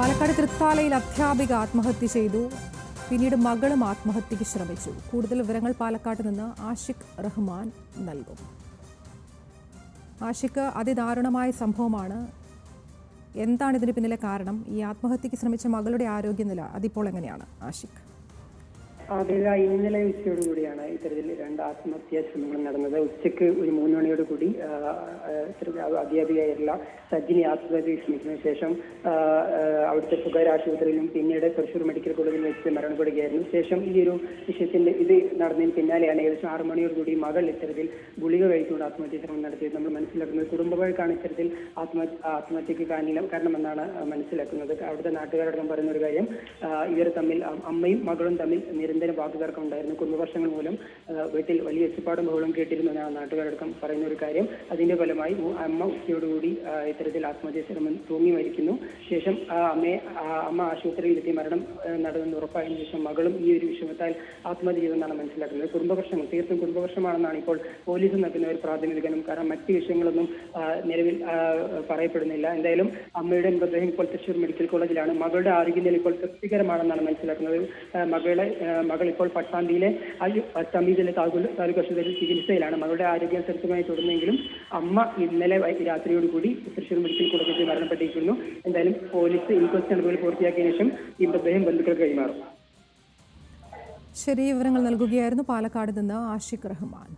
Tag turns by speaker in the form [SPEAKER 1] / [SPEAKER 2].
[SPEAKER 1] പാലക്കാട് തൃത്താലയിൽ അധ്യാപിക ആത്മഹത്യ ചെയ്തു. പിന്നീട് മകളും ആത്മഹത്യയ്ക്ക് ശ്രമിച്ചു. കൂടുതൽ വിവരങ്ങൾ പാലക്കാട് നിന്ന് ആഷിഖ് റഹ്മാൻ നൽകും. ആഷിഖ്, അതിദാരുണമായ സംഭവമാണ്. എന്താണ് ഇതിന് പിന്നിലെ കാരണം? ഈ ആത്മഹത്യയ്ക്ക് ശ്രമിച്ച മകളുടെ ആരോഗ്യനില അതിപ്പോൾ എങ്ങനെയാണ് ആഷിഖ്?
[SPEAKER 2] ഇന്നലെ ഉച്ചയോടുകൂടിയാണ് ഇത്തരത്തിൽ 2 ആത്മഹത്യാ ശ്രമങ്ങൾ നടന്നത്. ഉച്ചയ്ക്ക് ഒരു 3 മണിയോടുകൂടി അധ്യാപികയായിട്ടുള്ള സജിനി ആത്മഹത്യയ്ക്ക് ശ്രമിച്ചതിനു ശേഷം അവിടുത്തെ സ്വകാര്യ ആശുപത്രിയിലും പിന്നീട് തൃശൂർ മെഡിക്കൽ കോളേജിൽ വെച്ച് മരണപ്പെടുകയായിരുന്നു. ശേഷം ഈ ഒരു വിഷയത്തിന്റെ ഇത് നടന്നതിന് പിന്നാലെയാണ് ഏകദേശം 6 മണിയോടുകൂടി മകൾ ഇത്തരത്തിൽ ഗുളിക കഴിച്ചുകൊണ്ട് ആത്മഹത്യാ ശ്രമം നടത്തിയത്. നമ്മൾ മനസ്സിലാക്കുന്നത് കുടുംബങ്ങൾക്കാണ് ഇത്തരത്തിൽ ആത്മഹത്യക്ക് കാരണമെന്നാണ് മനസ്സിലാക്കുന്നത്. അവിടുത്തെ നാട്ടുകാരോടൊപ്പം പറയുന്ന ഒരു കാര്യം, ഇവർ തമ്മിൽ അമ്മയും മകളും തമ്മിൽ നിരന്തരം വാക്കുതർക്കം ഉണ്ടായിരുന്നു. കുടുംബവർഷങ്ങൾ മൂലം വീട്ടിൽ വലിയ ഒച്ചപ്പാടും ബഹളവും കേട്ടിരുന്നു എന്നാണ് നാട്ടുകാരടക്കം പറയുന്ന ഒരു കാര്യം. അതിന്റെ ഫലമായി അമ്മ ഉച്ചയോടുകൂടി ഇത്തരത്തിൽ ആത്മഹത്യാ ശ്രമം തൂങ്ങി മരിക്കുന്നു. ശേഷം അമ്മ ആശുപത്രിയിലെത്തി മരണം നടന്നെന്ന് ഉറപ്പായതിനു ശേഷം മകളും ഈ ഒരു വിഷമത്താൽ ആത്മഹത്യ ചെയ്തെന്നാണ് മനസ്സിലാക്കുന്നത്. കുടുംബവർഷം തീർത്തും കുടുംബവർഷമാണെന്നാണ് ഇപ്പോൾ പോലീസ് നൽകുന്ന ഒരു പ്രാഥമിക നിഗമനം. കാരണം മറ്റ് വിഷയങ്ങളൊന്നും നിലവിൽ പറയപ്പെടുന്നില്ല. എന്തായാലും അമ്മയുടെ മൃതദേഹം ഇപ്പോൾ തൃശൂർ മെഡിക്കൽ കോളേജിലാണ്. മകളുടെ ആരോഗ്യനില ഇപ്പോൾ തൃപ്തികരമാണെന്നാണ് മനസ്സിലാക്കുന്നത്. മകൾ ഇപ്പോൾ പട്ടാമ്പിയിലെ താലൂക്ക് ആശുപത്രിയിൽ ചികിത്സയിലാണ്. മകളുടെ ആരോഗ്യം സ്ഥിരമായി തുടർന്നെങ്കിലും അമ്മ ഇന്നലെ രാത്രിയോടുകൂടി തൃശൂർ മെഡിക്കൽ കോളേജിൽ മരണപ്പെട്ടിരിക്കുന്നു. എന്തായാലും പോലീസ് ഇൻക്വസ്റ്റ് നടപടികൾ പൂർത്തിയാക്കിയ ശേഷം ഈ മൃതദേഹം ബന്ധുക്കൾക്ക് കൈമാറും.
[SPEAKER 1] ശരി, വിവരങ്ങൾ നൽകുകയായിരുന്നു പാലക്കാട് നിന്ന് ആഷിഖ് റഹ്മാൻ.